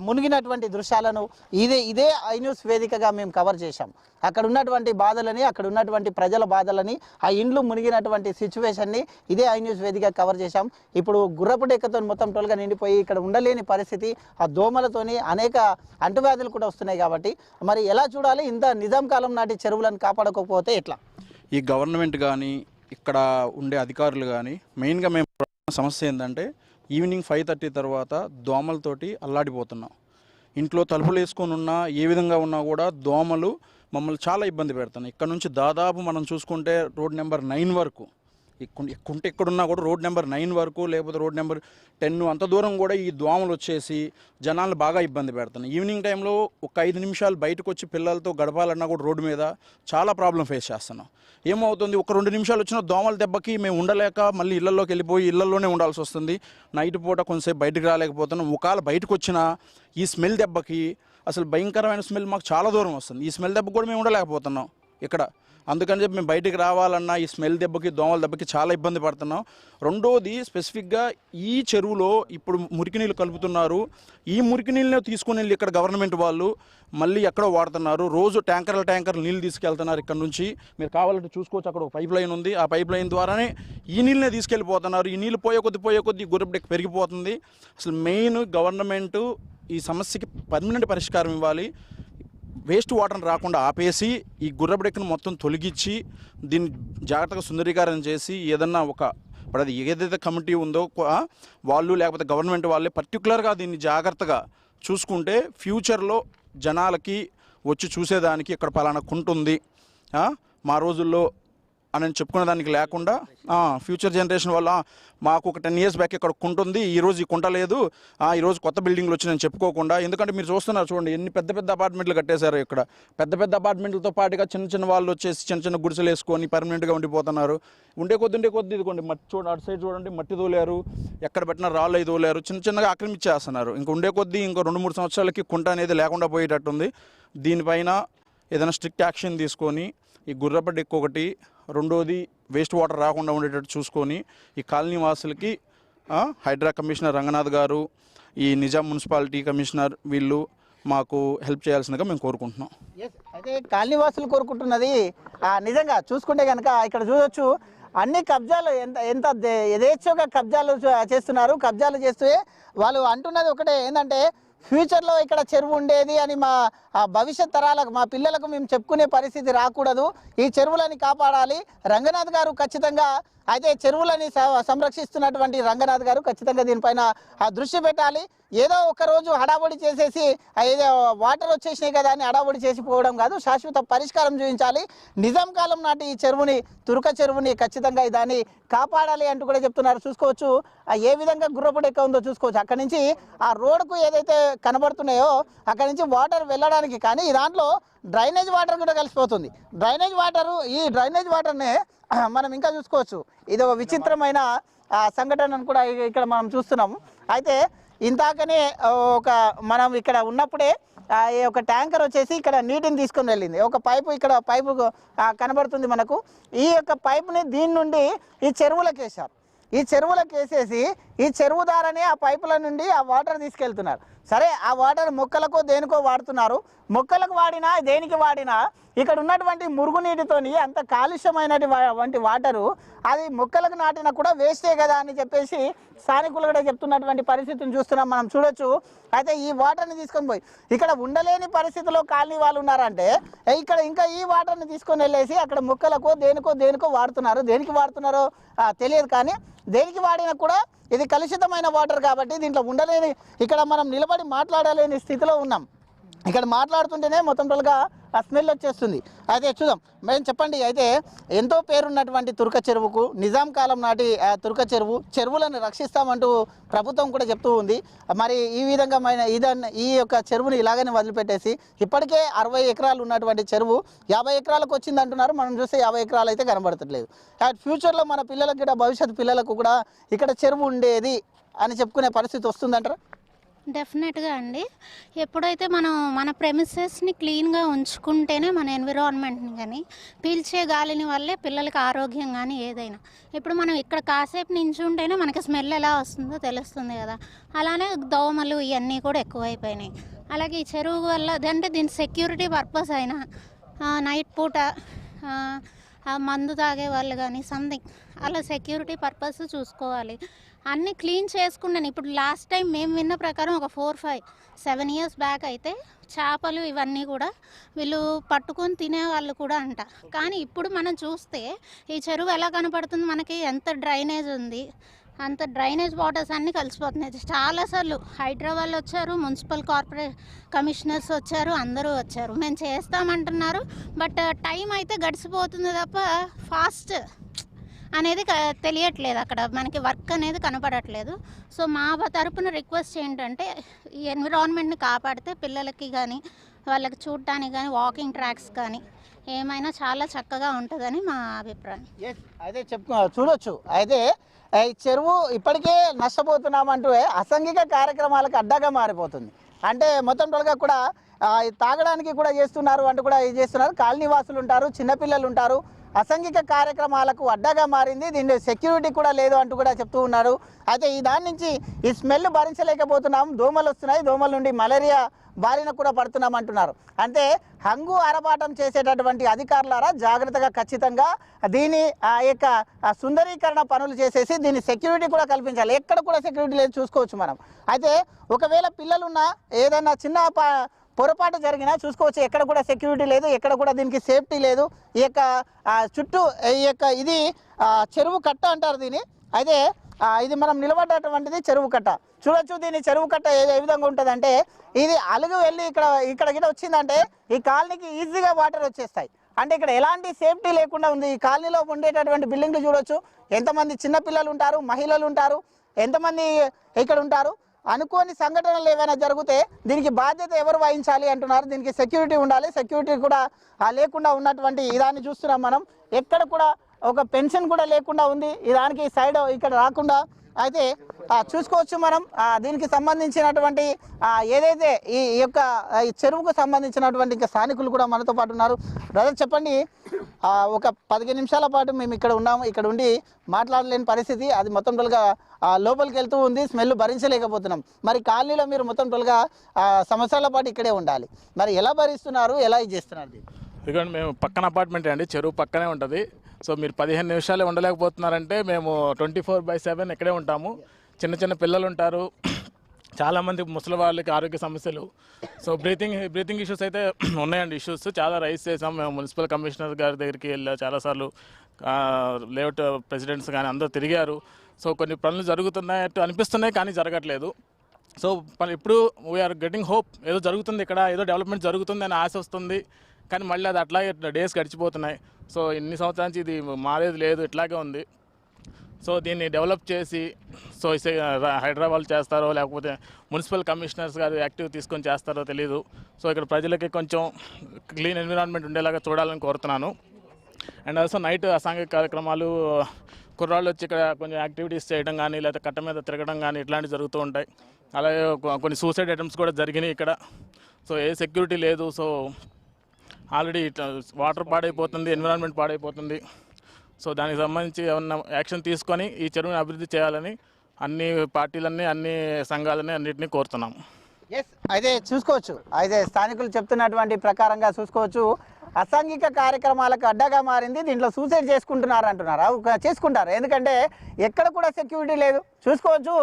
మునిగినటువంటి దృశ్యాలను ఇదే ఐన్యూస్ వేదికగా మేము కవర్ చేశాం. అక్కడ ఉన్నటువంటి బాధలని, అక్కడ ఉన్నటువంటి ప్రజల బాధలని, ఆ ఇండ్లు మునిగినటువంటి సిచ్యువేషన్ని ఇదే ఐన్యూస్ వేదికగా కవర్ చేశాం. ఇప్పుడు గుర్రపు డెక్కతో మొత్తం టోల్గా నిండిపోయి ఇక్కడ ఉండలేని పరిస్థితి, ఆ దోమలతోని అనేక అంటువ్యాధులు కూడా వస్తున్నాయి. కాబట్టి మరి ఎలా చూడాలి? ఇంత నిజాం కాలం నాటి చెరువులను కాపాడకపోతే ఎట్లా? ఈ గవర్నమెంట్ కానీ ఇక్కడ ఉండే అధికారులు కానీ మెయిన్గా మేము సమస్య ఏంటంటే ఈవినింగ్ 5:30 తర్వాత దోమలతోటి అల్లాడిపోతున్నాం. ఇంట్లో తలుపులు వేసుకొని ఉన్నా ఏ విధంగా ఉన్నా కూడా దోమలు మమ్మల్ని చాలా ఇబ్బంది పెడుతున్నాయి. ఇక్కడ నుంచి దాదాపు మనం చూసుకుంటే రోడ్ నెంబర్ 9 వరకు కుంట ఎక్కడున్నా కూడా రోడ్ నెంబర్ 9 వరకు లేకపోతే రోడ్ నెంబర్ 10 అంత దూరం కూడా ఈ దోమలు వచ్చేసి జనాలను బాగా ఇబ్బంది పెడుతున్నాయి. ఈవినింగ్ టైంలో ఒక 5 నిమిషాలు బయటకు వచ్చి పిల్లలతో గడపాలన్నా కూడా రోడ్డు మీద చాలా ప్రాబ్లం ఫేస్ చేస్తున్నాం. ఏమవుతుంది, ఒక 2 నిమిషాలు వచ్చిన దోమల దెబ్బకి మేము ఉండలేక మళ్ళీ ఇళ్లలోకి వెళ్ళిపోయి ఇళ్లలోనే ఉండాల్సి వస్తుంది. నైట్ పూట కొంతసేపు బయటకు రాలేకపోతున్నాం. ఒకవేళ బయటకు వచ్చిన ఈ స్మెల్ దెబ్బకి అసలు భయంకరమైన స్మెల్ మాకు చాలా దూరం వస్తుంది. ఈ స్మెల్ దెబ్బకి కూడా మేము ఉండలేకపోతున్నాం ఇక్కడ. అందుకని చెప్పి మేము బయటికి రావాలన్నా ఈ స్మెల్ దెబ్బకి దోమల దెబ్బకి చాలా ఇబ్బంది పడుతున్నాం. రెండోది స్పెసిఫిక్గా ఈ చెరువులో ఇప్పుడు మురికి నీళ్ళు కలుపుతున్నారు. ఈ మురికి నీళ్ళనే తీసుకుని వెళ్ళి ఇక్కడ గవర్నమెంట్ వాళ్ళు మళ్ళీ ఎక్కడో వాడుతున్నారు. రోజు ట్యాంకర్లు నీళ్ళు తీసుకెళ్తున్నారు ఇక్కడ నుంచి. మీరు కావాలంటే చూసుకోవచ్చు, అక్కడ ఒక పైప్ లైన్ ఉంది. ఆ పైప్ లైన్ ద్వారానే ఈ నీళ్ళనే తీసుకెళ్ళిపోతున్నారు. ఈ నీళ్ళు పోయే కొద్ది గుర్రబెట్టి పెరిగిపోతుంది. అసలు మెయిన్ గవర్నమెంట్ ఈ సమస్యకి పర్మనెంట్ పరిష్కారం ఇవ్వాలి. వేస్ట్ వాటర్ని రాకుండా ఆపేసి ఈ గుర్రబడెక్కను మొత్తం తొలగించి దీన్ని జాగ్రత్తగా సుందరీకరణ చేసి ఏదన్నా ఇప్పుడు అది ఏదైతే కమిటీ ఉందో వాళ్ళు లేకపోతే గవర్నమెంట్ వాళ్ళే పర్టికులర్గా దీన్ని జాగ్రత్తగా చూసుకుంటే ఫ్యూచర్లో జనాలకి వచ్చి చూసేదానికి ఇక్కడ పలానా కుంటుంది మా రోజుల్లో అని చెప్పుకునే దానికి లేకుండా ఫ్యూచర్ జనరేషన్ వల్ల మాకు ఒక 10 years బ్యాక్ ఇక్కడ కుంటుంది, ఈరోజు ఈ కుంట లేదు, ఈరోజు కొత్త బిల్డింగ్లు వచ్చినాయని చెప్పుకోకుండా. ఎందుకంటే మీరు చూస్తున్నారు చూడండి, ఎన్ని పెద్ద అపార్ట్మెంట్లు కట్టేశారు ఇక్కడ. పెద్ద అపార్ట్మెంట్లతో పాటుగా చిన్న వాళ్ళు వచ్చేసి చిన్న గుడిసెలు వేసుకొని పర్మనెంట్గా ఉండిపోతున్నారు. ఉండే కొద్ది ఇదిగోండి మట్టి అటు సైడ్ చూడండి, మట్టి తోలారు, ఎక్కడ పెట్టినా రాళ్ళు అయి తోలారు, చిన్నగా ఆక్రమించేస్తున్నారు. ఇంక ఉండే కొద్దీ ఇంకో 2-3 సంవత్సరాలకి కుంట అనేది లేకుండా పోయేటట్టుంది. దీనిపైన ఏదైనా స్ట్రిక్ట్ యాక్షన్ తీసుకొని ఈ గుర్రపడ్డ ఎక్కువటి, రెండోది వేస్ట్ వాటర్ రాకుండా ఉండేటట్టు చూసుకొని ఈ కాలనీ వాసులకి హైడ్రా కమిషనర్ రంగనాథ్ గారు, ఈ నిజాం మున్సిపాలిటీ కమిషనర్ వీళ్ళు మాకు హెల్ప్ చేయాల్సిందిగా మేము కోరుకుంటున్నాం. అయితే కాలనీ వాసులు కోరుకుంటున్నది నిజంగా చూసుకుంటే కనుక ఇక్కడ చూడొచ్చు అన్ని కబ్జాలు ఎంత యథేచ్ఛగా కబ్జాలు చేస్తున్నారు. కబ్జాలు చేస్తూ వాళ్ళు అంటున్నది ఒకటే, ఏంటంటే ఫ్యూచర్లో ఇక్కడ చెరువు ఉండేది అని మా భవిష్యత్ తరాలకు మా పిల్లలకు మేము చెప్పుకునే పరిస్థితి రాకూడదు. ఈ చెరువులని కాపాడాలి. రంగనాథ్ గారు ఖచ్చితంగా అయితే చెరువులని సంరక్షిస్తున్నటువంటి రంగనాథ్ గారు ఖచ్చితంగా దీనిపైన దృష్టి పెట్టాలి. ఏదో ఒకరోజు హడావుడి చేసేసి ఏదో వాటర్ వచ్చేసినాయి కదా అని హడావుడి చేసి పోవడం కాదు, శాశ్వత పరిష్కారం చూపించాలి. నిజాం కాలం నాటి ఈ చెరువుని, తురక చెరువుని ఖచ్చితంగా దాన్ని కాపాడాలి అంటూ కూడా చెప్తున్నారు. చూసుకోవచ్చు ఏ విధంగా గుర్రపుడు ఎక్క ఉందో చూసుకోవచ్చు. అక్కడి నుంచి ఆ రోడ్డుకు ఏదైతే కనబడుతున్నాయో అక్కడి నుంచి వాటర్ వెళ్ళడానికి, కానీ ఈ దాంట్లో డ్రైనేజ్ వాటర్ కూడా కలిసిపోతుంది. ఈ డ్రైనేజ్ వాటర్నే మనం ఇంకా చూసుకోవచ్చు. ఇది ఒక విచిత్రమైన సంఘటనను కూడా ఇక్కడ మనం చూస్తున్నాము. అయితే ఇంతాకనే మనం ఇక్కడ ఉన్నప్పుడే ఒక ట్యాంకర్ వచ్చేసి ఇక్కడ నీటిని తీసుకొని వెళ్ళింది. ఒక పైపు ఇక్కడ పైపు కనబడుతుంది మనకు. ఈ యొక్క పైపుని దీని నుండి ఈ చెరువులకు వేశారు. ఈ చెరువులకు వేసేసి ఈ చెరువు ద్వారానే ఆ పైపుల నుండి ఆ వాటర్ తీసుకెళ్తున్నారు. సరే, ఆ వాటర్ మొక్కలకో దేనికో వాడుతున్నారు. మొక్కలకు వాడినా దేనికి వాడినా ఇక్కడ ఉన్నటువంటి మురుగునీటితోని అంత కాలుష్యమైనటువంటి వాటరు అది మొక్కలకు నాటినా కూడా వేస్టే కదా అని చెప్పేసి స్థానికులు కూడా చెప్తున్నటువంటి పరిస్థితిని చూస్తున్నాం, మనం చూడొచ్చు. అయితే ఈ వాటర్ని తీసుకొని పోయి ఇక్కడ ఉండలేని పరిస్థితిలో కాలనీ వాళ్ళు ఉన్నారంటే ఇక్కడ ఇంకా ఈ వాటర్ని తీసుకొని వెళ్ళేసి అక్కడ మొక్కలకో దేనికో వాడుతున్నారు. దేనికి వాడుతున్నారో తెలియదు, కానీ దేనికి వాడినా కూడా ఇది కలుషితమైన వాటర్ కాబట్టి దీంట్లో ఉండలేని, ఇక్కడ మనం నిలబడి మాట్లాడలేని స్థితిలో ఉన్నాం. ఇక్కడ మాట్లాడుతుంటేనే మొత్తం టోల్గా ఆ స్మెల్ వచ్చేస్తుంది. అయితే చూద్దాం మేడం, చెప్పండి. అయితే ఎంతో పేరున్నటువంటి తురక చెరువుకు, నిజాం కాలం నాటి తురక చెరువులను రక్షిస్తామంటూ ప్రభుత్వం కూడా చెప్తూ ఉంది. మరి ఈ విధంగా ఈ యొక్క చెరువుని ఇలాగనే వదిలిపెట్టేసి ఇప్పటికే 60 ఎకరాలు ఉన్నటువంటి చెరువు 50 ఎకరాలకు వచ్చింది అంటున్నారు. మనం చూస్తే 50 ఎకరాలు అయితే కనబడట్లేదు. ఫ్యూచర్లో మన పిల్లలకు కూడా, భవిష్యత్తు పిల్లలకు కూడా ఇక్కడ చెరువు ఉండేది అని చెప్పుకునే పరిస్థితి వస్తుందంటారా? డెఫినెట్గా అండి. ఎప్పుడైతే మనం మన ప్రెమిసెస్ని క్లీన్గా ఉంచుకుంటేనే మన ఎన్విరాన్మెంట్ని కానీ పీల్చే గాలిని వల్లే పిల్లలకి ఆరోగ్యం కానీ ఏదైనా. ఇప్పుడు మనం ఇక్కడ కాసేపు నించుంటేనే మనకి స్మెల్ ఎలా వస్తుందో తెలుస్తుంది కదా. అలానే దోమలు ఇవన్నీ కూడా ఎక్కువైపోయినాయి. అలాగే ఈ చెరువు వల్ల అంటే దీని సెక్యూరిటీ పర్పస్ అయినా నైట్ పూట మందు తాగే వాళ్ళు కానీ సంథింగ్ అలా సెక్యూరిటీ పర్పస్ చూసుకోవాలి. అన్నీ క్లీన్ చేసుకున్నాను. ఇప్పుడు లాస్ట్ టైం మేము విన్న ప్రకారం ఒక 4-5-7 years బ్యాక్ అయితే చేపలు ఇవన్నీ కూడా వీళ్ళు పట్టుకొని తినేవాళ్ళు కూడా అంట. కానీ ఇప్పుడు మనం చూస్తే ఈ చెరువు ఎలా కనపడుతుంది, మనకి ఎంత డ్రైనేజ్ ఉంది, అంత డ్రైనేజ్ వాటర్స్ అన్నీ కలిసిపోతున్నాయి. చాలాసార్లు హైదరాబాద్ వచ్చారు, మున్సిపల్ కమిషనర్స్ వచ్చారు, అందరూ వచ్చారు, మేము చేస్తామంటున్నారు. బట్ టైం అయితే గడిచిపోతుంది తప్ప ఫాస్ట్ అనేది తెలియట్లేదు, అక్కడ మనకి వర్క్ అనేది కనపడట్లేదు. సో మా తరపున రిక్వెస్ట్ ఏంటంటే ఈ ఎన్విరాన్మెంట్ని కాపాడితే పిల్లలకి కానీ వాళ్ళకి చూడటానికి కానీ వాకింగ్ ట్రాక్స్ కానీ ఏమైనా చాలా చక్కగా ఉంటుందని మా అభిప్రాయం. అయితే చూడొచ్చు. అయితే ఈ చెరువు ఇప్పటికే నష్టపోతున్నామంటూ అసాంఘిక కార్యక్రమాలకు అడ్డాగా మారిపోతుంది. అంటే మొత్తం టోల్గా కూడా తాగడానికి కూడా చేస్తున్నారు అంటూ కూడా ఇది చేస్తున్నారు. కాలనీ వాసులు ఉంటారు, చిన్నపిల్లలు ఉంటారు. అసాంఘిక కార్యక్రమాలకు అడ్డాగా మారింది. దీని సెక్యూరిటీ కూడా లేదు అంటూ కూడా చెప్తూ ఉన్నారు. అయితే ఈ దాని నుంచి ఈ స్మెల్ భరించలేకపోతున్నాం, దోమలు వస్తున్నాయి, దోమల నుండి మలేరియా బారిన కూడా పడుతున్నాం అంటున్నారు. అంటే హంగు ఆరబాటం చేసేటటువంటి అధికారులారా జాగ్రత్తగా ఖచ్చితంగా దీని యొక్క సుందరీకరణ పనులు చేసేసి దీని సెక్యూరిటీ కూడా కల్పించాలి. ఎక్కడ కూడా సెక్యూరిటీ లేదు చూసుకోవచ్చు మనం. అయితే ఒకవేళ పిల్లలున్నా ఏదైనా చిన్న పొరపాటు జరిగినా చూసుకోవచ్చు, ఎక్కడ కూడా సెక్యూరిటీ లేదు, ఎక్కడ కూడా దీనికి సేఫ్టీ లేదు. ఈ యొక్క చుట్టూ ఈ యొక్క ఇది చెరువు కట్ట అంటారు దీన్ని. అయితే ఇది మనం నిలబడ్డటువంటిది చెరువు కట్ట. చూడొచ్చు దీని చెరువు కట్ట ఏ విధంగా ఉంటుందంటే ఇది అలుగు వెళ్ళి ఇక్కడ గిట వచ్చిందంటే ఈ కాలనీకి ఈజీగా వాటర్ వచ్చేస్తాయి. అంటే ఇక్కడ ఎలాంటి సేఫ్టీ లేకుండా ఉంది. ఈ కాలనీలో ఉండేటటువంటి బిల్డింగ్లు చూడొచ్చు, ఎంతమంది చిన్నపిల్లలు ఉంటారు, మహిళలు ఉంటారు, ఎంతమంది ఇక్కడ ఉంటారు. అనుకోని సంఘటనలు ఏమైనా జరిగితే దీనికి బాధ్యత ఎవరు వహించాలి అంటున్నారు. దీనికి సెక్యూరిటీ ఉండాలి. సెక్యూరిటీ కూడా లేకుండా ఉన్నటువంటి ఇదాన్ని చూస్తున్నాం మనం. ఎక్కడ కూడా ఒక పెన్షన్ కూడా లేకుండా ఉంది దానికి సైడ్ ఇక్కడ రాకుండా. అయితే చూసుకోవచ్చు మనం దీనికి సంబంధించినటువంటి ఏదైతే ఈ యొక్క చెరువుకు సంబంధించినటువంటి ఇంకా స్థానికులు కూడా మనతో పాటు ఉన్నారు. బ్రదర్ చెప్పండి, ఒక 15 నిమిషాల పాటు మేము ఇక్కడ ఉన్నాము, ఇక్కడ ఉండి మాట్లాడలేని పరిస్థితి, అది మొత్తం టోల్గా లోపలికి వెళ్తూ ఉంది, స్మెల్ భరించలేకపోతున్నాం. మరి కాలనీలో మీరు మొత్తం టోల్గా సంవత్సరాల పాటు ఇక్కడే ఉండాలి, మరి ఎలా భరిస్తున్నారు, ఎలా ఇది చేస్తున్నారు? ఎందుకంటే మేము పక్కన అపార్ట్మెంట్ అండి, చెరువు పక్కనే ఉంటుంది. సో మీరు 15 నిమిషాలే ఉండలేకపోతున్నారంటే మేము 24/7 ఇక్కడే ఉంటాము. చిన్న చిన్న పిల్లలు ఉంటారు, చాలామంది ముసలి వాళ్ళకి ఆరోగ్య సమస్యలు, సో బ్రీతింగ్ ఇష్యూస్ అయితే ఉన్నాయండి. ఇష్యూస్ చాలా రైజ్ చేసాం మేము. మున్సిపల్ కమిషనర్ గారి దగ్గరికి వెళ్ళా చాలాసార్లు, లేఅవుట్ ప్రెసిడెంట్స్ కానీ అందరూ తిరిగారు. సో కొన్ని పనులు జరుగుతున్నాయట్టు అనిపిస్తున్నాయి కానీ జరగట్లేదు. సో ఇప్పుడు వీఆర్ గెటింగ్ హోప్, ఏదో జరుగుతుంది ఇక్కడ, ఏదో డెవలప్మెంట్ జరుగుతుంది అని ఆశ వస్తుంది. కానీ మళ్ళీ అది అట్లాగే డేస్ గడిచిపోతున్నాయి. సో ఇన్ని సంవత్సరాల నుంచి ఇది మారేది లేదు, ఇట్లాగే ఉంది. సో దీన్ని డెవలప్ చేసి సో హైదరాబాద్ చేస్తారో లేకపోతే మున్సిపల్ కమిషనర్స్ గారు యాక్టివ్ తీసుకొని చేస్తారో తెలీదు. సో ఇక్కడ ప్రజలకి కొంచెం క్లీన్ ఎన్విరాన్మెంట్ ఉండేలాగా చూడాలని కోరుతున్నాను. అండ్ ఆల్సో నైట్ అసాంఘిక కార్యక్రమాలు, కుర్రాళ్ళు వచ్చి ఇక్కడ కొంచెం యాక్టివిటీస్ చేయడం కానీ లేకపోతే కట్ట మీద తిరగడం కానీ ఇట్లాంటివి జరుగుతూ ఉంటాయి. అలాగే కొన్ని సూసైడ్ అటెంప్ట్స్ కూడా జరిగినాయి ఇక్కడ. సో ఏ సెక్యూరిటీ లేదు. సో ఆల్రెడీ వాటర్ పాడైపోతుంది, ఎన్విరాన్మెంట్ పాడైపోతుంది. సో దానికి సంబంధించి ఏమన్నా యాక్షన్ తీసుకొని ఈ చెరువుని అభివృద్ధి చేయాలని అన్ని పార్టీలన్నీ, అన్ని సంఘాలని అన్నింటినీ కోరుతున్నాము. అయితే చూసుకోవచ్చు, అయితే స్థానికులు చెప్తున్నటువంటి ప్రకారంగా చూసుకోవచ్చు, అసాంఘిక కార్యక్రమాలకు అడ్డగా మారింది. దీంట్లో సూసైడ్ చేసుకుంటున్నారు అంటున్నారు. చేసుకుంటారు, ఎందుకంటే ఎక్కడ కూడా సెక్యూరిటీ లేదు. చూసుకోవచ్చు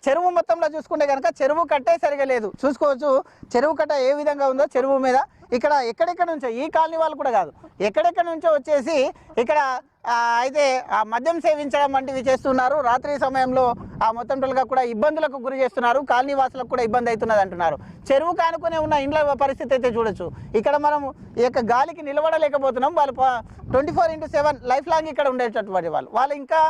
చెరువు మొత్తంలో చూసుకుంటే కనుక చెరువు కట్టే సరిగా లేదు. చూసుకోవచ్చు చెరువు కట్ట ఏ విధంగా ఉందో. చెరువు మీద ఇక్కడ ఎక్కడెక్కడ నుంచో, ఈ కాలనీ వాళ్ళు కూడా కాదు, ఎక్కడెక్కడ నుంచో వచ్చేసి ఇక్కడ అయితే మద్యం సేవించడం వంటివి చేస్తున్నారు. రాత్రి సమయంలో మొత్తం టోల్గా కూడా ఇబ్బందులకు గురి చేస్తున్నారు. కాలనీ వాసులకు కూడా ఇబ్బంది అవుతున్నది అంటున్నారు. చెరువు కానుకునే ఉన్న ఇండ్ల పరిస్థితి అయితే చూడొచ్చు. ఇక్కడ మనం ఈ యొక్క గాలికి నిలబడలేకపోతున్నాం. వాళ్ళు 24/7 లైఫ్ లాంగ్ ఇక్కడ ఉండేటటువంటి వాళ్ళు ఇంకా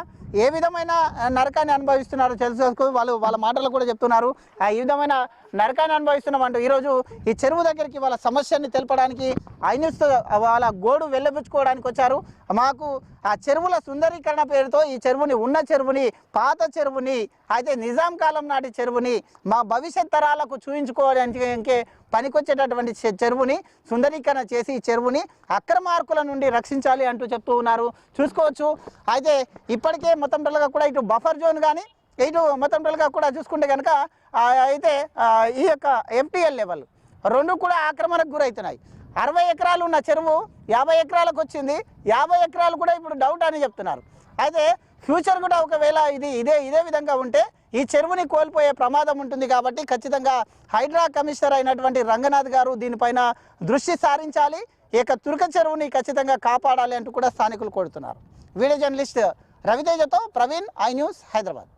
ఏ విధమైన నరకాన్ని అనుభవిస్తున్నారో తెలుసుకో. వాళ్ళ మాటలు కూడా చెప్తున్నారు, ఈ విధమైన నరకాన్ని అనుభవిస్తున్నామంటూ ఈరోజు ఈ చెరువు దగ్గరికి వాళ్ళ సమస్యని తెలపడానికి ఐన్యూస్ వాళ్ళ గోడు వెళ్ళబుచ్చుకోవడానికి వచ్చారు. మాకు ఆ చెరువుల సుందరీకరణ పేరుతో ఈ చెరువుని, ఉన్న చెరువుని, పాత చెరువుని, అయితే నిజాం కాలం నాటి చెరువుని మా భవిష్యత్ తరాలకు చూపించుకోవడానికి పనికొచ్చేటటువంటి చెరువుని సుందరీకరణ చేసి ఈ చెరువుని అక్రమార్కుల నుండి రక్షించాలి అంటూ చెప్తూ ఉన్నారు. చూసుకోవచ్చు. అయితే ఇప్పటికే మొత్తం టోల్గా కూడా ఇటు బఫర్ జోన్ కానీ ఇటు మొత్తం టోల్గా కూడా చూసుకుంటే కనుక అయితే ఈ యొక్క FTL లెవెల్ రెండు కూడా ఆక్రమణకు గురవుతున్నాయి. 60 ఎకరాలు ఉన్న చెరువు 50 ఎకరాలకు వచ్చింది. 50 ఎకరాలు కూడా ఇప్పుడు డౌట్ అని చెప్తున్నారు. అయితే ఫ్యూచర్ కూడా ఒకవేళ ఇదే విధంగా ఉంటే ఈ చెరువుని కోల్పోయే ప్రమాదం ఉంటుంది. కాబట్టి ఖచ్చితంగా హైడ్రా కమిషనర్ అయినటువంటి రంగనాథ్ గారు దీనిపైన దృష్టి సారించాలి. ఈ యొక్క తుర్క చెరువుని ఖచ్చితంగా కాపాడాలి అంటూ కూడా స్థానికులు కోరుతున్నారు. వీడియో జర్నలిస్ట్ రవితేజతో ప్రవీణ్, ఐ న్యూస్, హైదరాబాద్.